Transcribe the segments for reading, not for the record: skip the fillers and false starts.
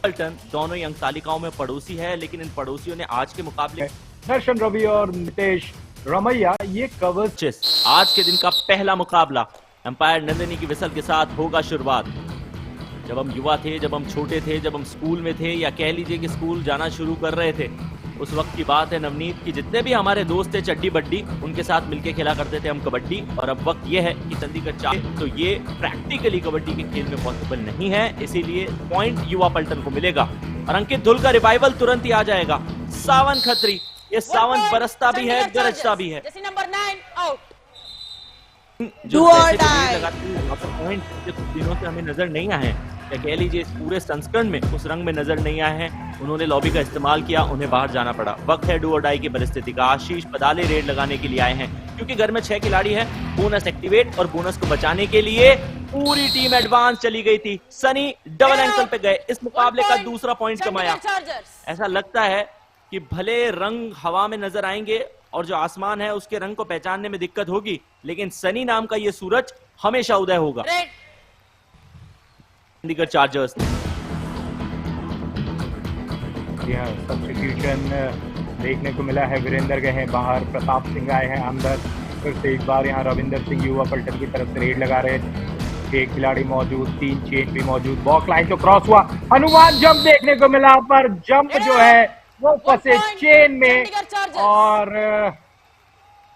पल्टन दोनों ही अंक तालिकाओं में पड़ोसी है, लेकिन इन पड़ोसियों ने आज के मुकाबले दर्शन रवि और नितेश रमैया ये कवर। आज के दिन का पहला मुकाबला एम्पायर नंदिनी की विसल के साथ होगा शुरुआत। जब हम युवा थे, जब हम छोटे थे, जब हम स्कूल में थे, या कह लीजिए कि स्कूल जाना शुरू कर रहे थे, उस वक्त की बात है नवनीत की जितने भी हमारे दोस्त थे चड्डी बड्डी, उनके साथ मिलके खेला करते थे हम कबड्डी। और अब वक्त ये है कि चंडीगढ़ चाहे तो ये प्रैक्टिकली कबड्डी के खेल में पॉसिबल नहीं है, इसीलिए पॉइंट युवा पल्टन को मिलेगा और अंकित धुल का रिवाइवल तुरंत ही आ जाएगा। सावन खत्री, ये सावन बरसता भी है, गरजता भी है। Number 9 out. जो पॉइंट कुछ दिनों से हमें नजर नहीं आए हैं, या कह लीजिए इस पूरे संस्करण में उस रंग में नजर नहीं आए हैं, उन्होंने लॉबी का इस्तेमाल किया, उन्हें बाहर जाना पड़ा। वक्त है डू और डाई की परिस्थिति का। आशीष पदाले रेड लगाने के लिए आए हैं क्योंकि घर में 6 खिलाड़ी हैं। बोनस एक्टिवेट और बोनस को बचाने के लिए पूरी टीम एडवांस चली गई थी। सनी डबल एंकल पे गए, इस मुकाबले का दूसरा पॉइंट कमाया। ऐसा लगता है कि भले रंग हवा में नजर आएंगे और जो आसमान है उसके रंग को पहचानने में दिक्कत होगी, लेकिन सनी नाम का ये सूरज हमेशा उदय होगा। चंडीगढ़ चार्जर्स सब्स्टिट्यूशन देखने को मिला है। वीरेंद्र गए हैं बाहर, प्रताप सिंह आए हैं अंदर। फिर से एक बार यहाँ रविंदर सिंह युवा पल्टन की तरफ से रेड लगा रहे हैं। 6 खिलाड़ी मौजूद, 3 चेन भी मौजूद। बॉक्स लाइन तो क्रॉस हुआ, हनुमान जंप देखने को मिला, पर जंप जो है वो फंसे चेन में, और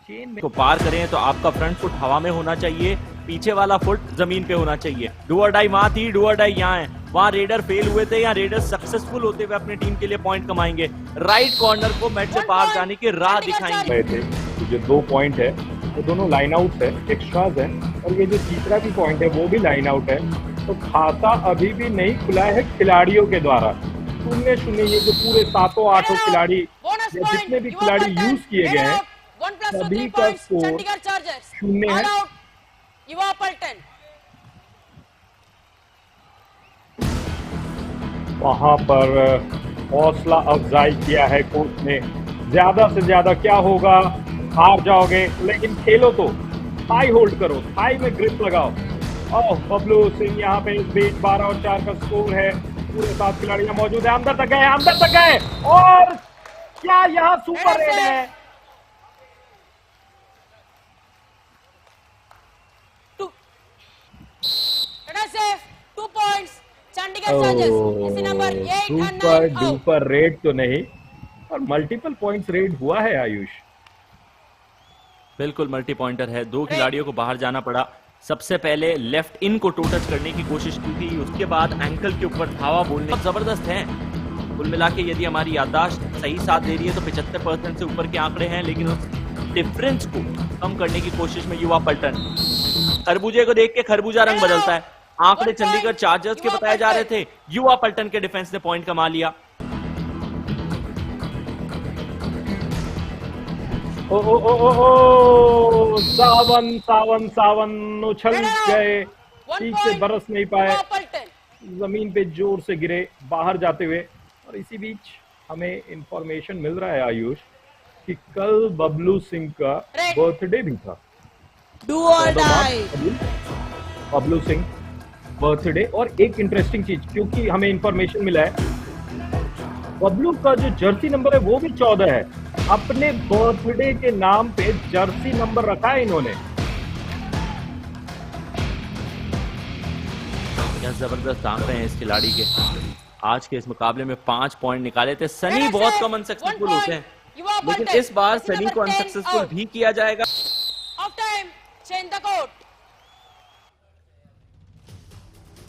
चेन में को पार करें तो आपका फ्रंट फुट हवा में होना चाहिए, पीछे वाला फुट जमीन पे होना चाहिए। डू और डाई वहां थी, डू और डाई यहाँ है। वहां रेडर फेल हुए थे, यहाँ रेडर सक्सेसफुल होते हुए अपनी टीम के लिए पॉइंट कमाएंगे। राइट कॉर्नर को मैच से बाहर जाने की राह दिखाएंगे। जो 2 पॉइंट है वो दोनों लाइन आउट है, एक्स्ट्राज है, और ये जो तीसरा भी पॉइंट है वो भी लाइन आउट है। तो खाता अभी भी नहीं खुला है खिलाड़ियों के द्वारा। 0-0 ये जो पूरे 7-8 खिलाड़ी या जितने भी खिलाड़ी यूज किए गए हैं सभी का स्कोर 0 है। युवा पल्टन वहां पर हौसला अफजाई किया है कोच ने, ज्यादा से ज्यादा क्या होगा, हार जाओगे लेकिन खेलो तो, थाई होल्ड करो, थाई में ग्रिप लगाओ। और बबलू सिंह यहाँ पे इस बीच 12 और 4 का स्कोर है। पूरे 7 खिलाड़ी मौजूद है, अंदर तक गए, अंदर तक गए, और क्या यहाँ सुपर रेड है। सुपर डुपर रेड तो नहीं, और मल्टीपल पॉइंट्स रेड हुआ है आयुष। बिल्कुल मल्टी पॉइंटर है। 2 खिलाड़ियों को बाहर जाना पड़ा। सबसे पहले लेफ्ट इन को टो टच करने की कोशिश की थी, उसके बाद एंकल के ऊपर धावा बोलने। बहुत जबरदस्त है। कुल मिला के यदि हमारी याददाश्त सही साथ दे रही है तो 75% से ऊपर के आंकड़े हैं, लेकिन उस डिफरेंस को कम करने की कोशिश में युवा पल्टन। खरबूजे को देख के खरबूजा रंग बदलता है। आंकड़े चंडीगढ़ चार्जर्स के बताए जा रहे थे, युवा पल्टन के डिफेंस ने पॉइंट कमा लिया। ओ ओ ओ ओ ओ सावन सावन सावन उछल गए, ठीक से बरस नहीं पाए, जमीन पे जोर से गिरे बाहर जाते हुए। और इसी बीच हमें इंफॉर्मेशन मिल रहा है आयुष कि कल बबलू सिंह का बर्थडे भी था। डू और डाई बबलू सिंह बर्थडे। और एक इंटरेस्टिंग चीज, क्योंकि हमें इंफॉर्मेशन मिला है बबलू का जो जर्सी नंबर है वो भी 14 है। अपने बर्थडे के नाम पे जर्सी नंबर रखा है इन्होंने। क्या जबरदस्त आंकड़े हैं इस खिलाड़ी के। आज के इस मुकाबले में 5 पॉइंट निकाले थे। सनी बहुत कम अनसक्सेसफुल होते हैं, लेकिन इस बार सनी को अनसक्सेसफुल भी किया जाएगा।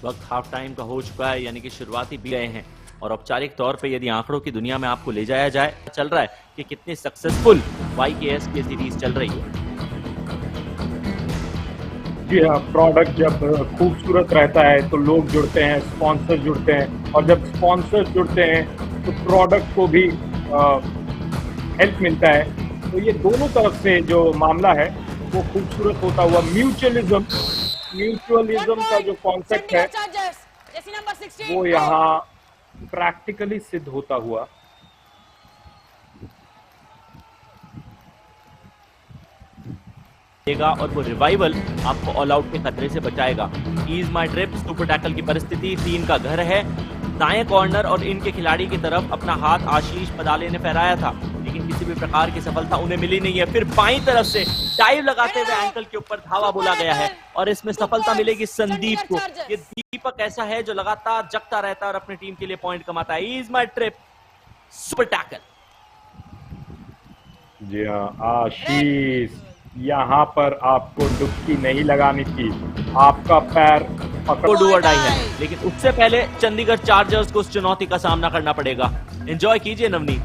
वक्त हाफ टाइम का हो चुका है, यानी कि शुरुआती भी गए हैं, और औपचारिक तौर पे यदि आंकड़ों की दुनिया में आपको ले जाया जाए, चल रहा है कि कितनी सक्सेसफुल YKS की सीरीज चल रही है। जी हाँ, प्रोडक्ट जब खूबसूरत रहता है तो लोग जुड़ते हैं, स्पॉन्सर जुड़ते हैं, और जब स्पॉन्सर जुड़ते हैं तो प्रोडक्ट को भी हेल्प मिलता है। तो ये दोनों तरफ से जो मामला है वो खूबसूरत होता हुआ, म्यूचुअलिज्म का जो कॉन्सेप्ट है वो यहाँ प्रैक्टिकली सिद्ध होता हुआ। और वो रिवाइवल आपको ऑल आउट के खतरे से बचाएगा। ईज माई ट्रिप, सुपर टैकल की परिस्थिति, 3 का घर है, दाएं कॉर्नर और इनके खिलाड़ी की तरफ अपना हाथ आशीष पदाले ने फहराया था, लेकिन किसी भी प्रकार की सफलता उन्हें मिली नहीं है। फिर बाईं तरफ से डाइव लगाते हुए एंकल के ऊपर धावा बोला गया है और इसमें सफलता मिलेगी संदीप को। ये दीपक ऐसा है जो लगातार जगता रहता है और अपनी टीम के लिए पॉइंट कमाता है। Is my trip super tackle. जी हाँ आशीष, यहाँ पर आपको डुबकी नहीं लगानी थी, आपका पैर को डू और डाई है, लेकिन उससे पहले चंडीगढ़ चार्जर्स को उस चुनौती का सामना करना पड़ेगा। एंजॉय कीजिए नवनीत।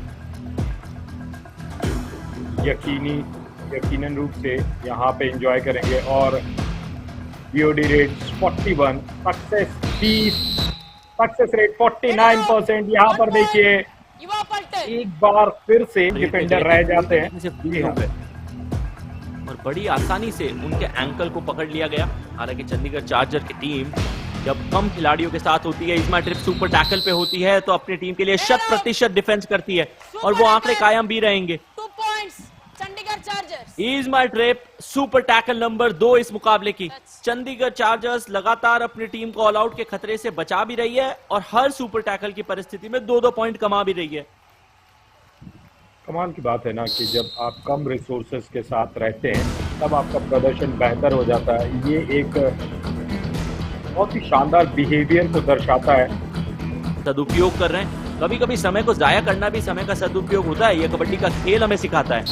यकीनन रूप से यहाँ पे एंजॉय करेंगे और BOD rate 41, success 20, success rate 49%। यहाँ पर देखिए एक बार फिर से डिफेंडर रह जाते हैं और बड़ी आसानी से उनके एंकल को पकड़ लिया गया। हालांकि चंडीगढ़ चार्जर की टीम जब कम खिलाड़ियों के साथ होती है, इस ट्रिप सुपर टैकल पे होती है, तो अपनी टीम के लिए 100% डिफेंस करती है और वो आंकड़े कायम भी रहेंगे। Is my trip super tackle number 2 इस मुकाबले की। चंडीगढ़ चार्जर्स लगातार अपनी टीम को ऑल आउट के खतरे से बचा भी रही है और हर सुपर टैकल की परिस्थिति में 2-2 पॉइंट कमा भी रही है। कमाल की बात है ना कि जब आप कम रिसोर्सेज के साथ रहते हैं तब आपका प्रदर्शन बेहतर हो जाता है। ये एक बहुत ही शानदार बिहेवियर को दर्शाता है। सदुपयोग कर रहे हैं, कभी कभी समय को जाया करना भी समय का सदुपयोग होता है। ये कबड्डी का खेल हमें सिखाता है।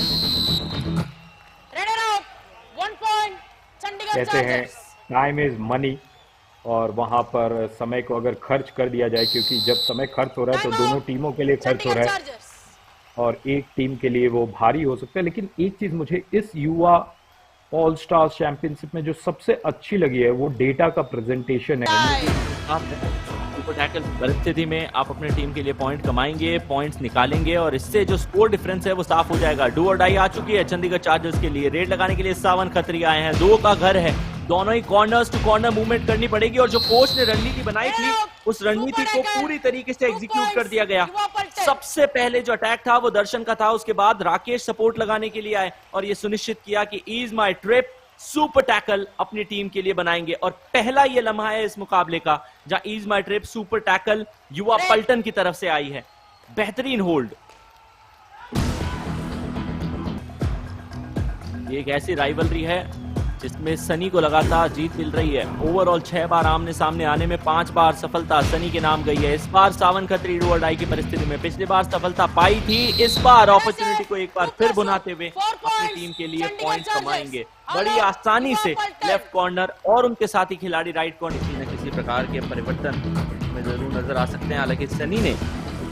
कहते हैं टाइम इज मनी, और वहां पर समय को अगर खर्च कर दिया जाए, क्योंकि जब समय खर्च हो रहा है तो दोनों टीमों के लिए खर्च हो रहा है और एक टीम के लिए वो भारी हो सकता है। लेकिन एक चीज मुझे इस युवा ऑल स्टार्स चैंपियनशिप में जो सबसे अच्छी लगी है वो डेटा का प्रेजेंटेशन है। सुपर टैकल परिस्थिति में आप अपने टीम के लिए पॉइंट कमाएंगे, पॉइंट्स निकालेंगे और इससे जो स्कोर डिफरेंस है वो साफ हो जाएगा। डू और डाई आ चुकी है चंडीगढ़ चार्जर्स के लिए। रेड लगाने के लिए सावन खत्री आए हैं। 2 का घर है, दोनों ही कॉर्नर्स टू कॉर्नर मूवमेंट करनी पड़ेगी और जो कोच ने रणनीति बनाई थी उस रणनीति को पूरी तरीके से एग्जीक्यूट कर दिया गया। सबसे पहले जो अटैक था वो दर्शन का था, उसके बाद राकेश सपोर्ट लगाने के लिए आए और ये सुनिश्चित किया कि is my trip super tackle अपनी टीम के लिए बनाएंगे। और पहला ये लम्हा है इस मुकाबले का जहां is my trip super tackle युवा पलटन की तरफ से आई है। बेहतरीन होल्ड। ये एक ऐसी राइवलरी है जिसमें सनी को लगातार जीत मिल रही है। ओवरऑल 6 बार आमने सामने आने में 5 बार सफलता सनी के नाम गई है। इस बार सावन खत्री डू और डाई की परिस्थिति में पिछली बार सफलता पाई थी, इस बार अपॉर्चुनिटी को एक बार फिर बुनाते हुए अपनी टीम के लिए पॉइंट कमाएंगे बड़ी आसानी से। लेफ्ट कॉर्नर और उनके साथी खिलाड़ी राइट कॉर्नर किसी न किसी प्रकार के परिवर्तन में जरूर नजर आ सकते हैं। हालांकि सनी ने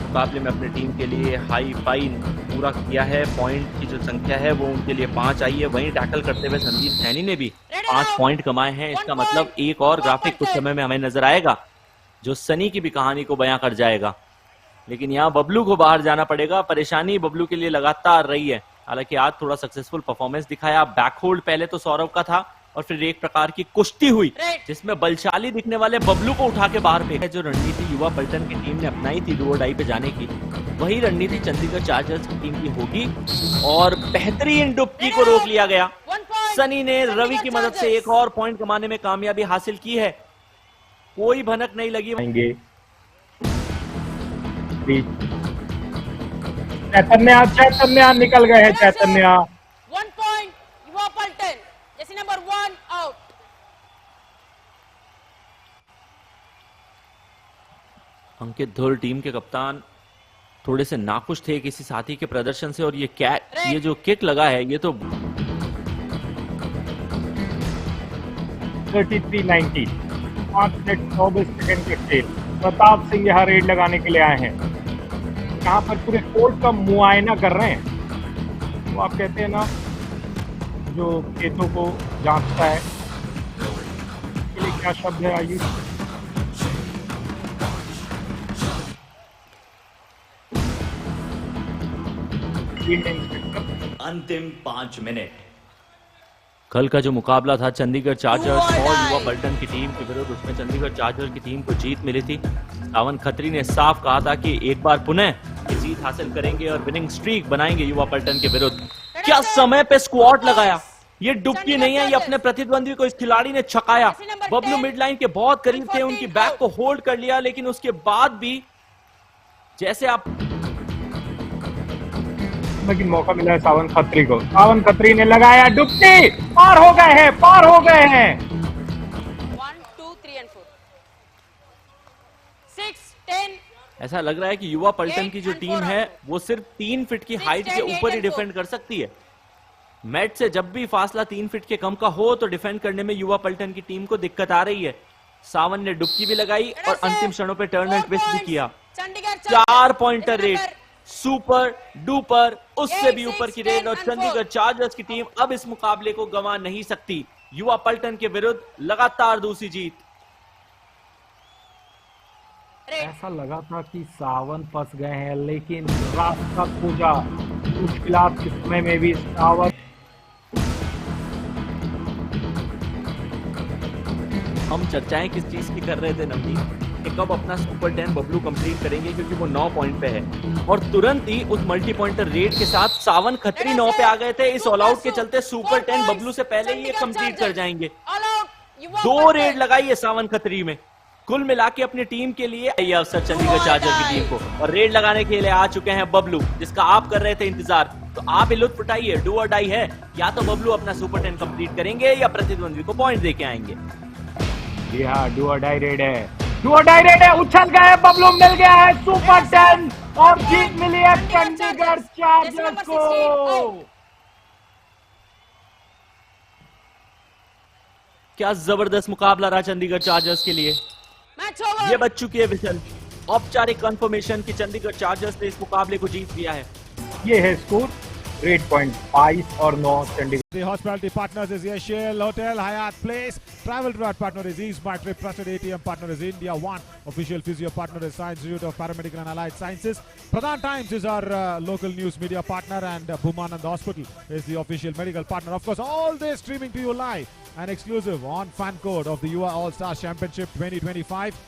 मुकाबले में अपनी टीम के लिए हाई फाइन पूरा किया है। पॉइंट की जो संख्या है वो उनके लिए 5 आई है। वहीं टैकल करते हुए संदीप सैनी ने भी 5 पॉइंट कमाए हैं। इसका मतलब एक और ग्राफिक कुछ समय में हमें नजर आएगा जो सनी की भी कहानी को बयां कर जाएगा। लेकिन यहाँ बबलू को बाहर जाना पड़ेगा। परेशानी बबलू के लिए लगातार रही है। हालांकि आज थोड़ा सक्सेसफुल परफॉर्मेंस दिखाया। बैक होल्ड पहले तो सौरव का था और फिर एक प्रकार की कुश्ती हुई जिसमें बलशाली दिखने वाले बबलू को उठा के बाहर फेंका। जो रणनीति युवा पलटन की टीम ने अपनाई थी डू और डाई पे जाने की, वही रणनीति चंडीगढ़ चार्जर्स की टीम की होगी और बेहतरीन डुबकी को रोक लिया गया। सनी ने रवि की मदद से एक और पॉइंट कमाने में कामयाबी हासिल की है। कोई भनक नहीं लगी। चैतन्य निकल गए हैं। चैतन्य 1 point युवा पलटन, जैसे नंबर 1 आउट। अंकित धुल टीम के कप्तान थोड़े से नाखुश थे किसी साथी के प्रदर्शन से और ये जो किक लगा है ये तो 33-90 5 मिनट 24 सेकंड के खेल। प्रताप सिंह यहाँ रेड लगाने के लिए आए हैं। यहाँ पर पूरे कोर्ट का मुआयना कर रहे हैं। वो आप कहते हैं ना जो खेतों को जांचता है, इसके लिए क्या शब्द है आयुष? अंतिम 5 मिनट। कल का जो मुकाबला था चंडीगढ़ चार्जर्स और युवा पलटन की टीम के विरुद्ध, उसमें चंडीगढ़ चार्जर की टीम को जीत मिली थी। सावन खत्री ने साफ कहा था कि एक बार पुनः ये जीत हासिल करेंगे और विनिंग स्ट्रीक बनाएंगे युवा पलटन के विरुद्ध। क्या समय पे स्क्वाट लगाया। ये डुबकी नहीं है, ये अपने प्रतिद्वंदी को इस खिलाड़ी ने छकाया बबलू मिड लाइन के बहुत करीब थे, उनकी बैक को होल्ड कर लिया, लेकिन उसके बाद भी जैसे आप लेकिन मौका मिला है सावन खत्री को। सावन खत्री ने लगाया डुबकी, पार हो गए हैं, पार हो गए हैं। 1, 2, 3 and 4. 6, 10. ऐसा लग रहा है कि युवा पलटन की जो टीम है वो सिर्फ 3 फीट की हाइट के ऊपर ही डिफेंड कर सकती है। मैट से जब भी फासला 3 फीट के कम का हो तो डिफेंड करने में युवा पलटन की टीम को दिक्कत आ रही है। सावन ने डुबकी भी लगाई और अंतिम क्षणों पे टर्न एंड ट्विस्ट भी किया। Chandigarh 4 pointer red, super duper, उससे भी ऊपर की रेड, और चंडीगढ़ चार्जर्स की टीम अब इस मुकाबले को गंवा नहीं सकती। युवा पलटन के विरुद्ध लगातार दूसरी जीत। ऐसा लगा था कि सावन फंस गए हैं, लेकिन रास्ता खोजा। मुश्किलात के समय में भी सावन। हम चर्चाएं किस चीज की कर रहे थे नवनीत, कि कब अपना सुपर 10 बबलू कंप्लीट करेंगे, क्योंकि वो 9 पॉइंट पे है और तुरंत ही उस मल्टी पॉइंटर रेड के साथ सावन खत्री 9 पे आ गए थे। इस ऑल आउट के चलते सुपर 10 बबलू से पहले ही ये कंप्लीट कर जाएंगे। 2 रेड लगाई है सावन खत्री में। कुल मिला के अपनी टीम के लिए ये अवसर चंडीगढ़ चार्जर की टीम को, और रेड लगाने के लिए आ चुके हैं बबलू, जिसका आप कर रहे थे इंतजार। तो आप ही लुत्फ उठाइए, डू और डाई है, या तो बबलू अपना सुपर 10 कंप्लीट करेंगे या प्रतिद्वंदी को पॉइंट देके आएंगे। जी हाँ, डू और डाई रेड है, डू और डाई रेड है। उछल गए बबलू, मिल गया है सुपर 10 और जीत मिली है चंडीगढ़ चार्जर्स को। क्या जबरदस्त मुकाबला रहा चंडीगढ़ चार्जर्स के लिए। ये बच चुकी है विसल, औपचारिक कंफर्मेशन कि चंडीगढ़ चार्जर्स ने इस मुकाबले को जीत लिया है। ये है स्कोर, रेड पॉइंट 22 और 9 Chandigarh. The hospitality partners is Yashil Hotel, Hyatt Place. Travel Trust partner is East My Trip. Trusted ATM partner is India One. Official physio partner is Science Institute of Paramedical and Allied Sciences. Pradhan Times is our local news media partner, and Bhumanand Hospital is the official medical partner. Of course, all this streaming to you live and exclusive on Fan Code of the UA All Stars Championship 2025.